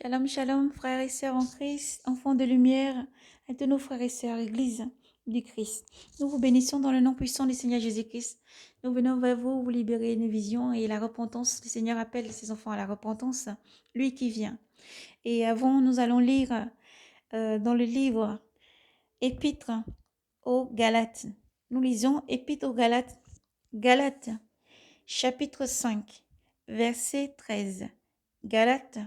Shalom, shalom, frères et sœurs en Christ, enfants de lumière, et de nos frères et sœurs, Église du Christ. Nous vous bénissons dans le nom puissant du Seigneur Jésus-Christ. Nous venons vers vous, vous libérer une vision et la repentance. Le Seigneur appelle ses enfants à la repentance, lui qui vient. Et avant, nous allons lire dans le livre Épître aux Galates. Nous lisons Épître aux Galates, Galates, chapitre 5, verset 13. Galates,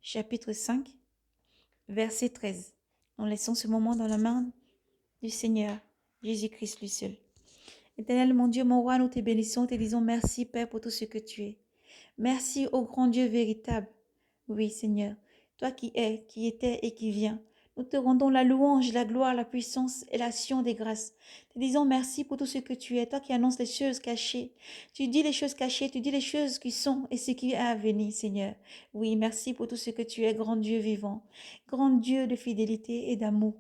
chapitre 5, verset 13. Nous laissons ce moment dans la main du Seigneur, Jésus-Christ lui seul. Éternel, mon Dieu, mon roi, nous te bénissons, te disons merci, Père, pour tout ce que tu es. Merci au grand Dieu véritable. Oui, Seigneur, toi qui es, qui étais et qui viens. Nous te rendons la louange, la gloire, la puissance et l'action des grâces. Te disons merci pour tout ce que tu es, toi qui annonces les choses cachées. Tu dis les choses cachées, tu dis les choses qui sont et ce qui est à venir, Seigneur. Oui, merci pour tout ce que tu es, grand Dieu vivant, grand Dieu de fidélité et d'amour.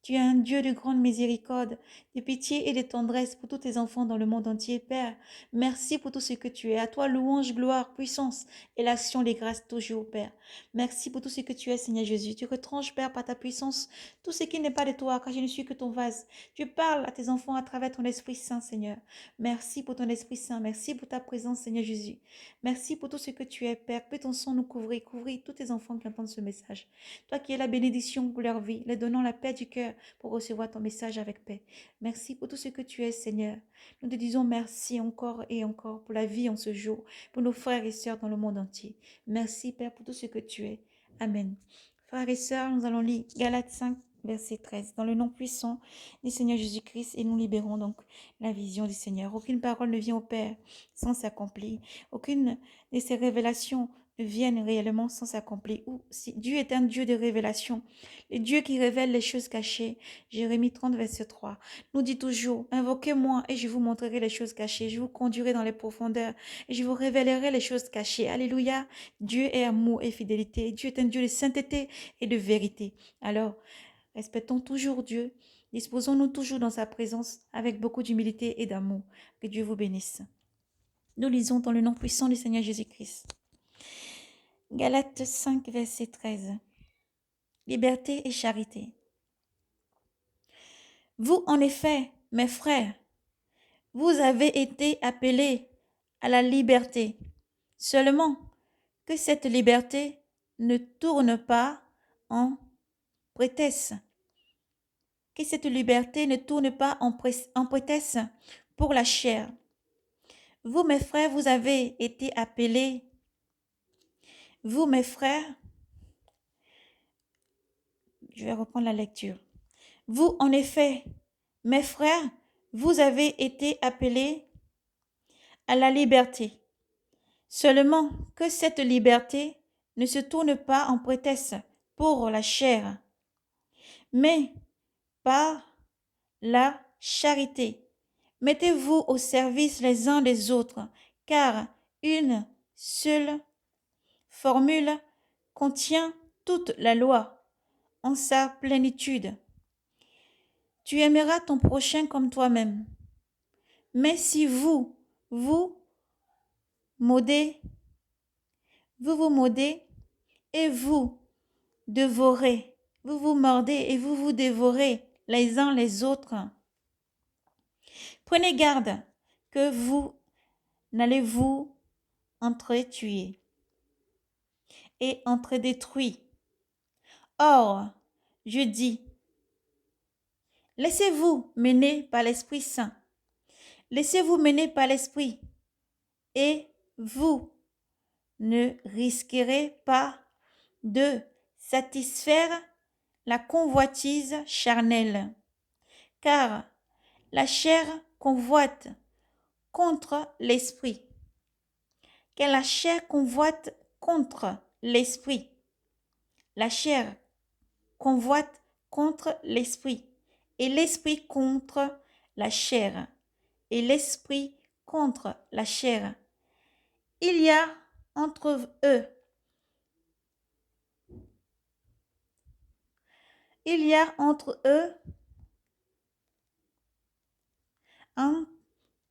Tu es un Dieu de grande miséricorde, de pitié et de tendresse pour tous tes enfants dans le monde entier, Père. Merci pour tout ce que tu es. À toi, louange, gloire, puissance et l'action des grâces toujours, Père. Merci pour tout ce que tu es, Seigneur Jésus. Tu retranches, Père, par ta puissance, tout ce qui n'est pas de toi, car je ne suis que ton vase. Tu parles à tes enfants à travers ton Esprit Saint, Seigneur. Merci pour ton Esprit Saint. Merci pour ta présence, Seigneur Jésus. Merci pour tout ce que tu es, Père. Que ton sang nous couvrir tous tes enfants qui entendent ce message. Toi qui es la bénédiction pour leur vie, les donnant la paix du cœur pour recevoir ton message avec paix. Merci pour tout ce que tu es, Seigneur. Nous te disons merci encore et encore pour la vie en ce jour, pour nos frères et sœurs dans le monde entier. Merci, Père, pour tout ce que tu es. Amen. Frères et sœurs, nous allons lire Galates 5, verset 13. Dans le nom puissant du Seigneur Jésus-Christ, et nous libérons donc la vision du Seigneur. Aucune parole ne vient au Père sans s'accomplir. Aucune de ces révélations ne viennent réellement sans s'accomplir. Ou si Dieu est un Dieu de révélation, le Dieu qui révèle les choses cachées. Jérémie 30, verset 3 nous dit toujours, invoquez-moi et je vous montrerai les choses cachées. Je vous conduirai dans les profondeurs et je vous révélerai les choses cachées. Alléluia. Dieu est amour et fidélité. Dieu est un Dieu de sainteté et de vérité. Alors, respectons toujours Dieu. Disposons-nous toujours dans sa présence avec beaucoup d'humilité et d'amour. Que Dieu vous bénisse. Nous lisons dans le nom puissant du Seigneur Jésus-Christ. Galates 5, verset 13. Liberté et charité. Vous, en effet, mes frères, vous avez été appelés à la liberté. Seulement que cette liberté ne tourne pas en prétexte. Que cette liberté ne tourne pas en prétexte pour la chair. Vous, mes frères, vous avez été appelés. Vous, mes frères, je vais reprendre la lecture. Vous, en effet, mes frères, vous avez été appelés à la liberté. Seulement que cette liberté ne se tourne pas en prétexte pour la chair, mais par la charité. Mettez-vous au service les uns des autres, car une seule formule contient toute la loi en sa plénitude. Tu aimeras ton prochain comme toi-même. Mais si vous modez, vous vous modez et vous dévorez, vous vous mordez et vous vous dévorez les uns les autres. Prenez garde que vous n'allez vous entretuer et entredétruire. Or, je dis, laissez-vous mener par l'Esprit Saint. Laissez-vous mener par l'Esprit et vous ne risquerez pas de satisfaire la convoitise charnelle, car la chair convoite contre l'esprit, car la chair convoite contre l'esprit. La chair convoite contre l'esprit, et l'esprit contre la chair, et l'esprit contre la chair. Il y a entre eux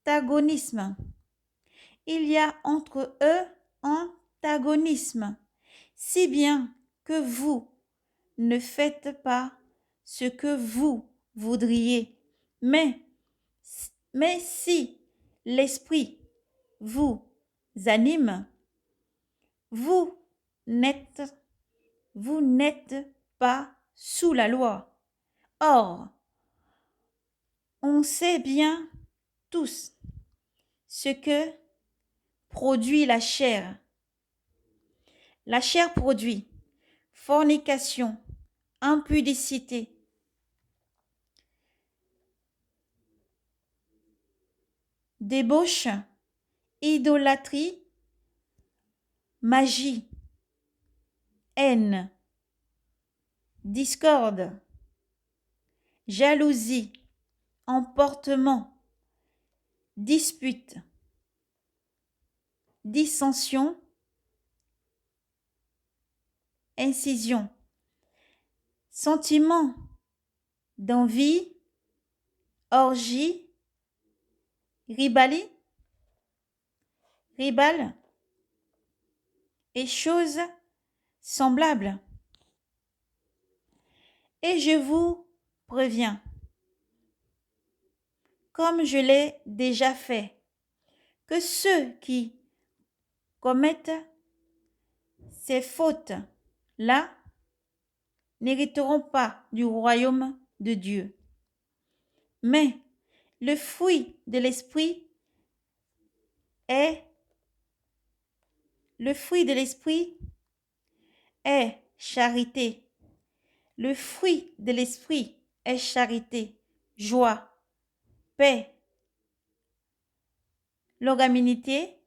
antagonisme. Il y a entre eux antagonisme, si bien que vous ne faites pas ce que vous voudriez, mais si l'Esprit vous anime, vous n'êtes pas sous la loi. Or, on sait bien tous ce que produit la chair. La chair produit fornication, impudicité, débauche, idolâtrie, magie, haine, discorde, jalousie, emportement, dispute, dissension, incision, sentiment d'envie, orgie, ribale et choses semblables. Et je vous préviens, comme je l'ai déjà fait, que ceux qui commettent ces fautes-là n'hériteront pas du royaume de Dieu. Mais le fruit de l'esprit est charité. Le fruit de l'esprit est charité, joie, paix, longanimité,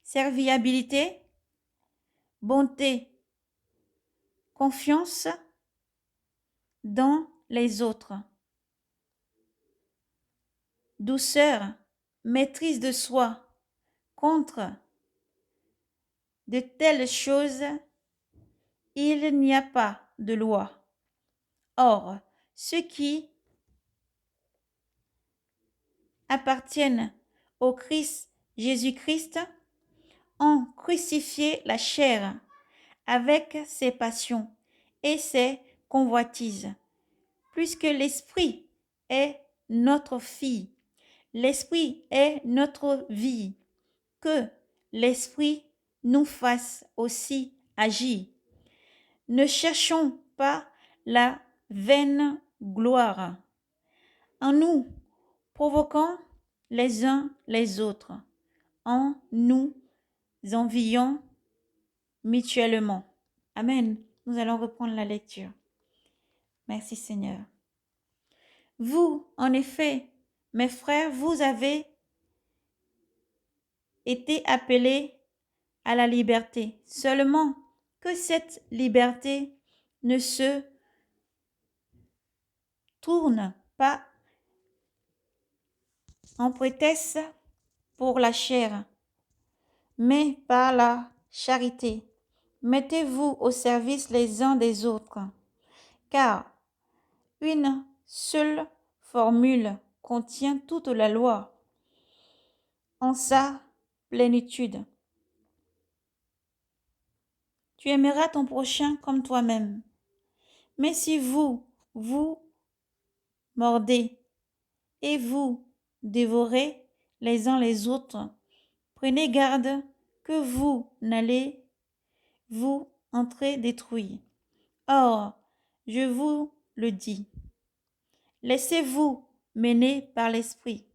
serviabilité, bonté, confiance dans les autres, douceur, maîtrise de soi. Contre de telles choses, il n'y a pas de loi. Or, ceux qui appartiennent au Christ Jésus-Christ ont crucifié la chair avec ses passions et ses convoitises. Puisque l'Esprit est notre fille, l'Esprit est notre vie, que l'Esprit nous fasse aussi agir. Ne cherchons pas la vaine gloire en nous provoquant les uns les autres, en nous enviant mutuellement. Amen. Nous allons reprendre la lecture. Merci Seigneur. Vous, en effet, mes frères, vous avez été appelés à la liberté. Seulement que cette liberté ne se tourne pas en prétexte pour la chair, mais par la charité. Mettez-vous au service les uns des autres, car une seule formule contient toute la loi en sa plénitude. Tu aimeras ton prochain comme toi-même. Mais si vous mordez et vous dévorez les uns les autres, prenez garde que vous n'allez vous entrer détruire. Or, je vous le dis, laissez-vous mener par l'esprit,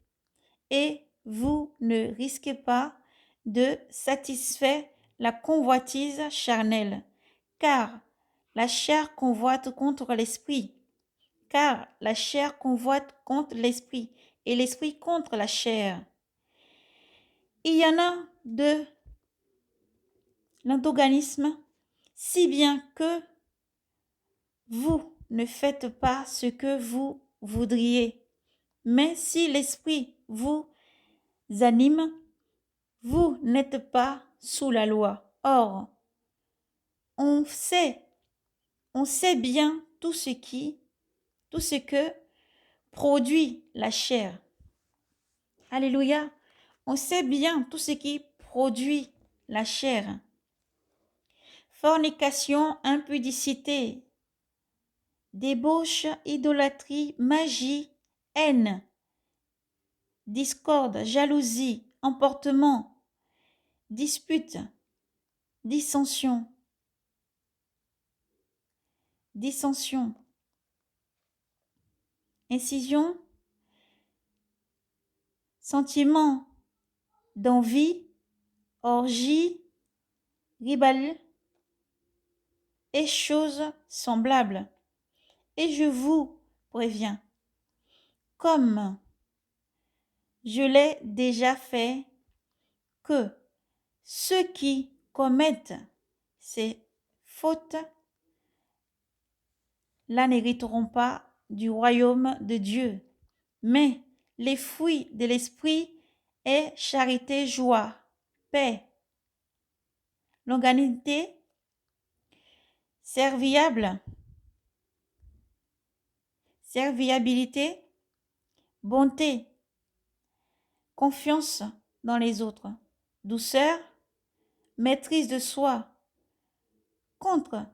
et vous ne risquez pas de satisfaire la convoitise charnelle, car la chair convoite contre l'esprit, et l'esprit contre la chair. Il y en a de l'antagonisme, si bien que vous ne faites pas ce que vous voudriez. Mais si l'esprit vous anime, vous n'êtes pas sous la loi. Or, on sait bien tout ce que produit la chair. Alléluia. On sait bien tout ce qui produit la chair. Fornication, impudicité, débauche, idolâtrie, magie, haine, discorde, jalousie, emportement, dispute, dissension, incision, sentiment d'envie, orgie, ribelle et choses semblables. Et je vous préviens, comme je l'ai déjà fait, que ceux qui commettent ces fautes là n'hériteront pas du royaume de Dieu. Mais les fruits de l'esprit est charité, joie, paix, longanimité, serviabilité, bonté, confiance dans les autres, douceur, maîtrise de soi. Contre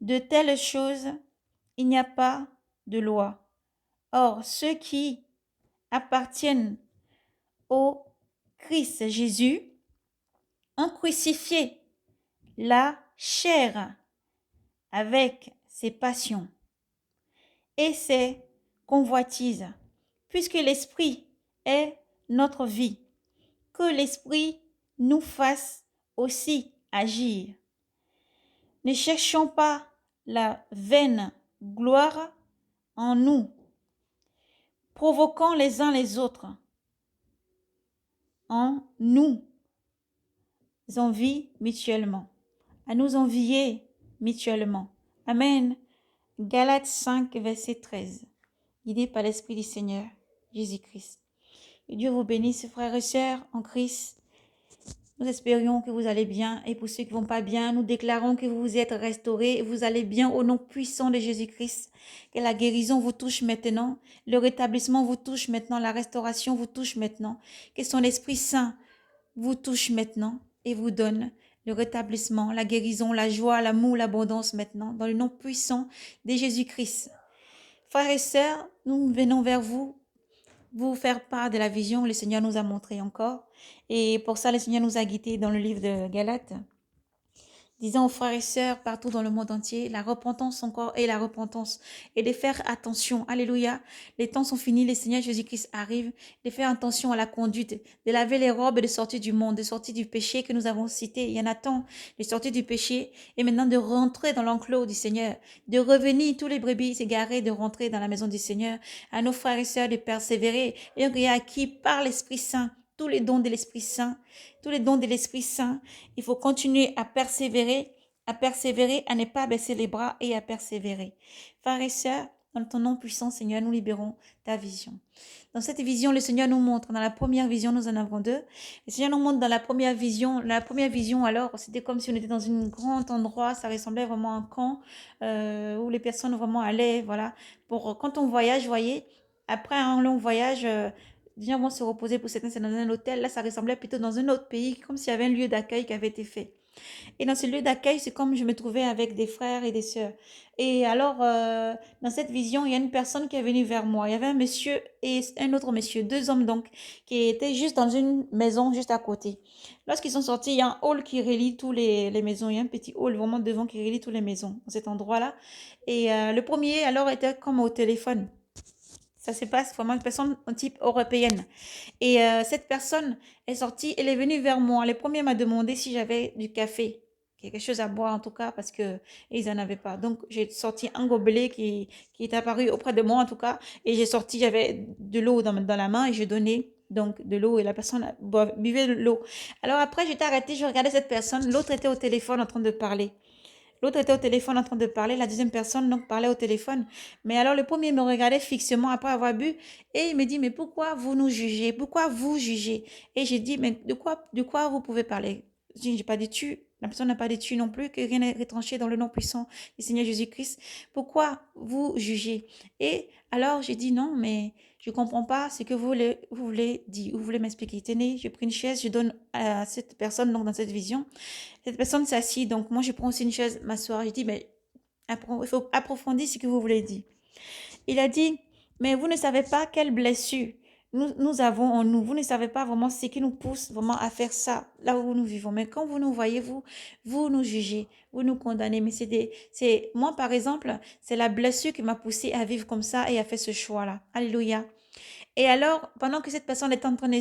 de telles choses, il n'y a pas de loi. Or, ceux qui appartiennent au Christ Jésus ont crucifié la chair avec ses passions et ses convoitises, puisque l'Esprit est notre vie, que l'Esprit nous fasse aussi agir. Ne cherchons pas la vaine gloire en nous, provoquons les uns les autres en nous envie mutuellement, à nous envier mutuellement. Amen. Galates 5, verset 13. Guidé par l'Esprit du Seigneur Jésus-Christ. Que Dieu vous bénisse, frères et sœurs en Christ. Nous espérions que vous allez bien et pour ceux qui ne vont pas bien, nous déclarons que vous vous êtes restaurés et vous allez bien au nom puissant de Jésus-Christ. Que la guérison vous touche maintenant, le rétablissement vous touche maintenant, la restauration vous touche maintenant. Que son Esprit Saint vous touche maintenant et vous donne le rétablissement, la guérison, la joie, l'amour, l'abondance maintenant, dans le nom puissant de Jésus-Christ. Frères et sœurs, nous venons vers vous faire part de la vision que le Seigneur nous a montrée encore. Et pour ça, le Seigneur nous a guidés dans le livre de Galates, disant aux frères et sœurs partout dans le monde entier, la repentance encore et la repentance. Et de faire attention, alléluia, les temps sont finis, le Seigneur Jésus-Christ arrive, de faire attention à la conduite, de laver les robes de sortie du monde, de sortie du péché que nous avons cité. Il y en a tant, de sortie du péché, et maintenant de rentrer dans l'enclos du Seigneur, de revenir tous les brebis égarés, de rentrer dans la maison du Seigneur, à nos frères et sœurs de persévérer, et on est acquis par l'Esprit Saint, tous les dons de l'Esprit Saint, tous les dons de l'Esprit Saint. Il faut continuer à persévérer, à ne pas baisser les bras et à persévérer. Frères et sœurs, dans ton nom puissant, Seigneur, nous libérons ta vision. Dans cette vision, le Seigneur nous montre, dans la première vision, nous en avons deux. Le Seigneur nous montre dans la première vision, alors, c'était comme si on était dans un grand endroit, ça ressemblait vraiment à un camp où les personnes vraiment allaient, voilà. Quand on voyage, vous voyez, après un long voyage, déjà, vont se reposer pour certains, c'est dans un hôtel. Là, ça ressemblait plutôt dans un autre pays, comme s'il y avait un lieu d'accueil qui avait été fait. Et dans ce lieu d'accueil, c'est comme je me trouvais avec des frères et des sœurs. Et alors, dans cette vision, il y a une personne qui est venue vers moi. Il y avait un monsieur et un autre monsieur, deux hommes donc, qui étaient juste dans une maison juste à côté. Lorsqu'ils sont sortis, il y a un hall qui relie tous les maisons. Il y a un petit hall vraiment devant qui relie toutes les maisons, dans cet endroit-là. Et le premier, alors, était comme au téléphone. Ça se passe vraiment une personne en type européenne. Et cette personne est sortie, elle est venue vers moi. Le premier m'a demandé si j'avais du café, quelque chose à boire en tout cas, parce que ils n'en avaient pas. Donc j'ai sorti un gobelet qui est apparu auprès de moi en tout cas, et j'avais de l'eau dans la main et j'ai donné donc de l'eau et la personne buvait de l'eau. Alors après j'étais arrêtée, je regardais cette personne, l'autre était au téléphone en train de parler. L'autre était au téléphone en train de parler, la deuxième personne donc parlait au téléphone. Mais alors le premier me regardait fixement après avoir bu et il me dit, mais pourquoi vous nous jugez? Pourquoi vous jugez? Et j'ai dit, mais de quoi vous pouvez parler? Je n'ai pas dit tu, la personne n'a pas dit tu non plus, que rien n'est retranché dans le nom puissant du Seigneur Jésus-Christ. Pourquoi vous jugez? Et alors j'ai dit non, mais je ne comprends pas ce que vous voulez dire, vous voulez m'expliquer. Tenez, je prends une chaise, je donne à cette personne, donc dans cette vision. Cette personne s'assit, donc moi je prends aussi une chaise, m'asseoir. Je dis, mais il faut approfondir ce que vous voulez dire. Il a dit, mais vous ne savez pas quelle blessure nous avons en nous. Vous ne savez pas vraiment ce qui nous pousse vraiment à faire ça, là où nous vivons. Mais quand vous nous voyez, vous nous jugez, vous nous condamnez. Mais moi, par exemple, c'est la blessure qui m'a poussé à vivre comme ça et à faire ce choix-là. Alléluia. Et alors, pendant que cette personne est en train de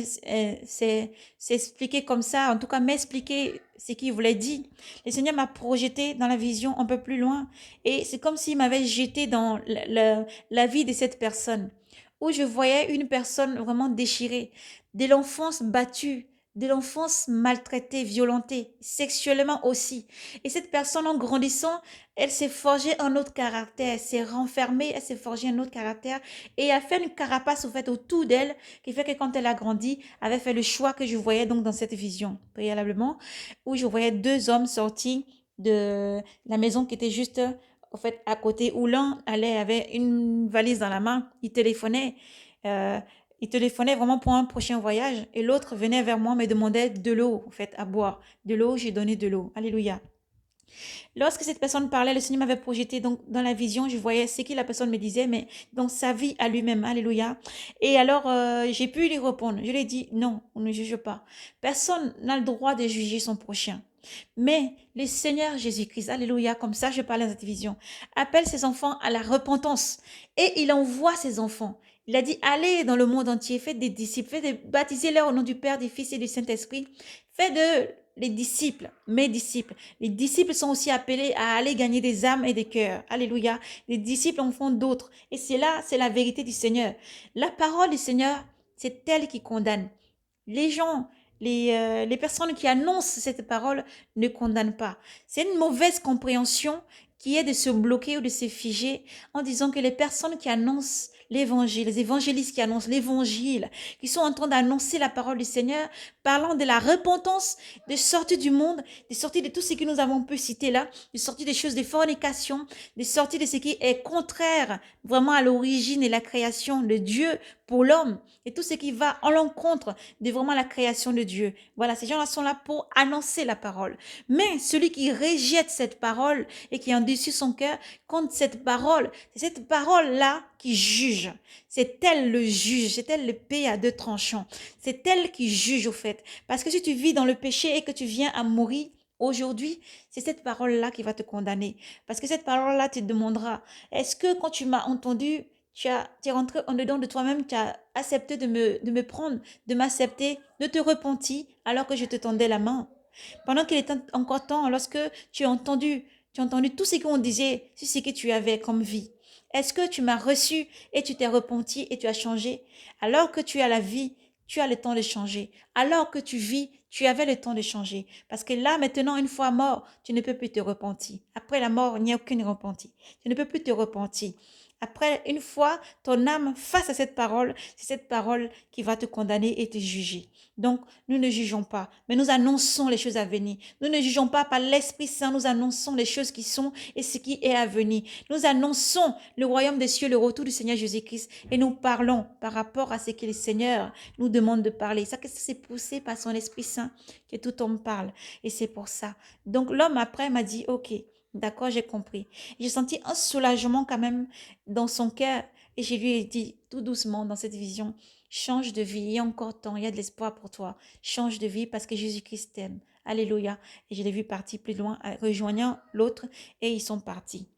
s'expliquer comme ça, en tout cas m'expliquer ce qu'il voulait dire, le Seigneur m'a projeté dans la vision un peu plus loin. Et c'est comme s'il m'avait jeté dans la vie de cette personne, où je voyais une personne vraiment déchirée, de l'enfance battue, de l'enfance maltraitée, violentée, sexuellement aussi. Et cette personne, en grandissant, elle s'est forgée un autre caractère, elle s'est renfermée, elle s'est forgée un autre caractère et a fait une carapace au fait autour d'elle qui fait que quand elle a grandi, avait fait le choix que je voyais donc dans cette vision préalablement où je voyais deux hommes sortis de la maison qui était juste au fait à côté où l'un avait une valise dans la main, euh, il téléphonait vraiment pour un prochain voyage et l'autre venait vers moi me demandait de l'eau en fait à boire, de l'eau, j'ai donné de l'eau. Alléluia. Lorsque cette personne parlait, le Seigneur m'avait projeté donc dans la vision, je voyais ce que la personne me disait, mais dans sa vie à lui-même. Alléluia. Et alors, j'ai pu lui répondre. Je lui ai dit, non, on ne juge pas. Personne n'a le droit de juger son prochain. Mais le Seigneur Jésus-Christ, alléluia, comme ça je parlais dans cette vision, appelle ses enfants à la repentance et il envoie ses enfants. Il a dit, allez dans le monde entier, faites des disciples, baptisez-les au nom du Père, du Fils et du Saint-Esprit. Faites de les disciples, mes disciples. Les disciples sont aussi appelés à aller gagner des âmes et des cœurs. Alléluia. Les disciples en font d'autres. Et c'est là, c'est la vérité du Seigneur. La parole du Seigneur, c'est elle qui condamne. Les gens, les personnes qui annoncent cette parole ne condamnent pas. C'est une mauvaise compréhension qui est de se bloquer ou de se figer en disant que les personnes qui annoncent l'évangile, les évangélistes qui annoncent l'évangile, qui sont en train d'annoncer la parole du Seigneur, parlant de la repentance, de sortir du monde, de sortir de tout ce que nous avons pu citer là, de sortir des choses de fornication, de sortir de ce qui est contraire vraiment à l'origine et la création de Dieu pour l'homme et tout ce qui va en l'encontre de vraiment la création de Dieu. Voilà, ces gens-là sont là pour annoncer la parole. Mais celui qui rejette cette parole et qui endurcit son cœur contre cette parole, c'est cette parole-là qui juge. C'est elle le juge, c'est elle l'épée à deux tranchants. C'est elle qui juge au fait. Parce que si tu vis dans le péché et que tu viens à mourir, aujourd'hui, c'est cette parole-là qui va te condamner. Parce que cette parole-là te demandera, est-ce que quand tu m'as entendu, tu es rentré en dedans de toi-même, tu as accepté de me prendre, de m'accepter, de te repentir alors que je te tendais la main. Pendant qu'il était encore temps, lorsque tu as entendu tout ce qu'on disait sur ce que tu avais comme vie. Est-ce que tu m'as reçu et tu t'es repenti et tu as changé? Alors que tu as la vie, tu as le temps de changer. Alors que tu vis, tu avais le temps de changer. Parce que là, maintenant, une fois mort, tu ne peux plus te repentir. Après la mort, il n'y a aucune repentie. Tu ne peux plus te repentir. Après, une fois ton âme face à cette parole, c'est cette parole qui va te condamner et te juger. Donc, nous ne jugeons pas, mais nous annonçons les choses à venir. Nous ne jugeons pas par l'Esprit Saint, nous annonçons les choses qui sont et ce qui est à venir. Nous annonçons le royaume des cieux, le retour du Seigneur Jésus-Christ et nous parlons par rapport à ce que le Seigneur nous demande de parler. Ça, c'est poussé par son Esprit Saint que tout homme parle et c'est pour ça. Donc, l'homme après m'a dit, ok, d'accord, j'ai compris. J'ai senti un soulagement quand même dans son cœur et je lui ai dit tout doucement dans cette vision, change de vie, il y a encore temps, il y a de l'espoir pour toi. Change de vie parce que Jésus-Christ t'aime. Alléluia. Et je l'ai vu partir plus loin, rejoignant l'autre et ils sont partis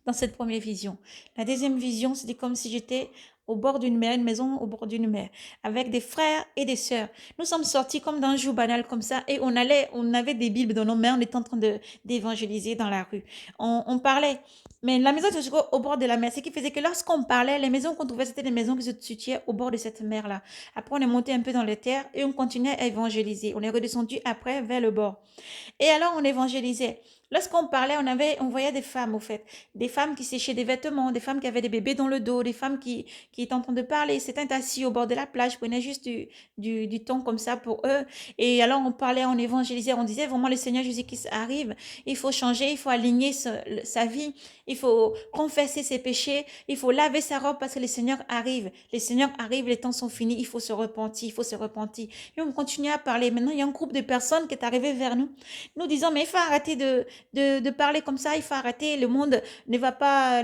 dans cette première vision. La deuxième vision, c'était comme si j'étais au bord d'une mer, une maison au bord d'une mer, avec des frères et des sœurs. Nous sommes sortis comme d'un jour banal comme ça et on avait des Bibles dans nos mains, on était en train d'évangéliser dans la rue. On parlait, mais la maison était au bord de la mer, ce qui faisait que lorsqu'on parlait, les maisons qu'on trouvait, c'était des maisons qui se situaient au bord de cette mer-là. Après, on est monté un peu dans les terres et on continuait à évangéliser. On est redescendu après vers le bord. Et alors, on évangélisait. Lorsqu'on parlait, on voyait des femmes, au fait. Des femmes qui séchaient des vêtements, des femmes qui avaient des bébés dans le dos, des femmes qui étaient en train de parler, s'étaient assis au bord de la plage, prenaient juste du temps comme ça pour eux. Et alors, on parlait, on évangélisait, on disait vraiment le Seigneur Jésus-Christ arrive. Il faut changer, il faut aligner sa vie, il faut confesser ses péchés, il faut laver sa robe parce que le Seigneur arrive. Le Seigneur arrive, les temps sont finis, il faut se repentir, il faut se repentir. Et on continue à parler. Maintenant, il y a un groupe de personnes qui est arrivé vers nous, nous disant, mais il faut arrêter de parler comme ça, il faut arrêter, le monde va pas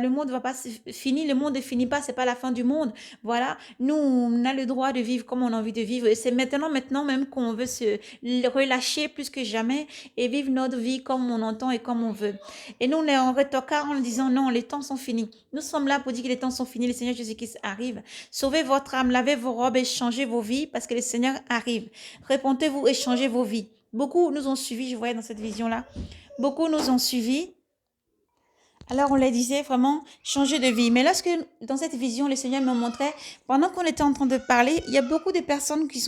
finir, le monde ne finit pas, c'est pas la fin du monde. Voilà, nous, on a le droit de vivre comme on a envie de vivre. Et c'est maintenant même qu'on veut se relâcher plus que jamais et vivre notre vie comme on entend et comme on veut. Et nous, on est en retocard en disant, non, les temps sont finis. Nous sommes là pour dire que les temps sont finis, le Seigneur Jésus-Christ arrive. Sauvez votre âme, lavez vos robes et changez vos vies parce que le Seigneur arrive. Répondez-vous et changez vos vies. Beaucoup nous ont suivis, je voyais dans cette vision-là. Beaucoup nous ont suivis. Alors on leur disait vraiment changer de vie. Mais lorsque dans cette vision, le Seigneur me montrait, pendant qu'on était en train de parler, il y a beaucoup de personnes qui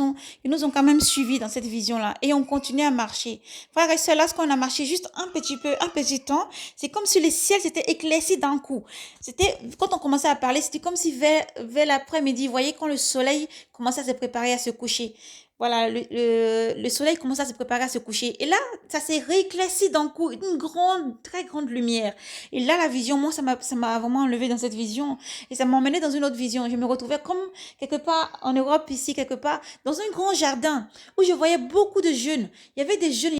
nous ont quand même suivis dans cette vision-là. Et on continuait à marcher. Frères et sœurs, lorsqu'on a marché juste un petit peu, un petit temps, c'est comme si le ciel s'était éclairci d'un coup. C'était, quand on commençait à parler, c'était comme si vers l'après-midi, vous voyez, quand le soleil commençait à se préparer à se coucher. Voilà, le soleil commençait à se préparer à se coucher. Et là, ça s'est rééclairci d'un coup, une grande, très grande lumière. Et là, la vision, moi, ça m'a vraiment enlevé dans cette vision. Et ça m'a emmené dans une autre vision. Je me retrouvais comme quelque part en Europe, ici, quelque part, dans un grand jardin où je voyais beaucoup de jeunes. Il y avait des jeunes.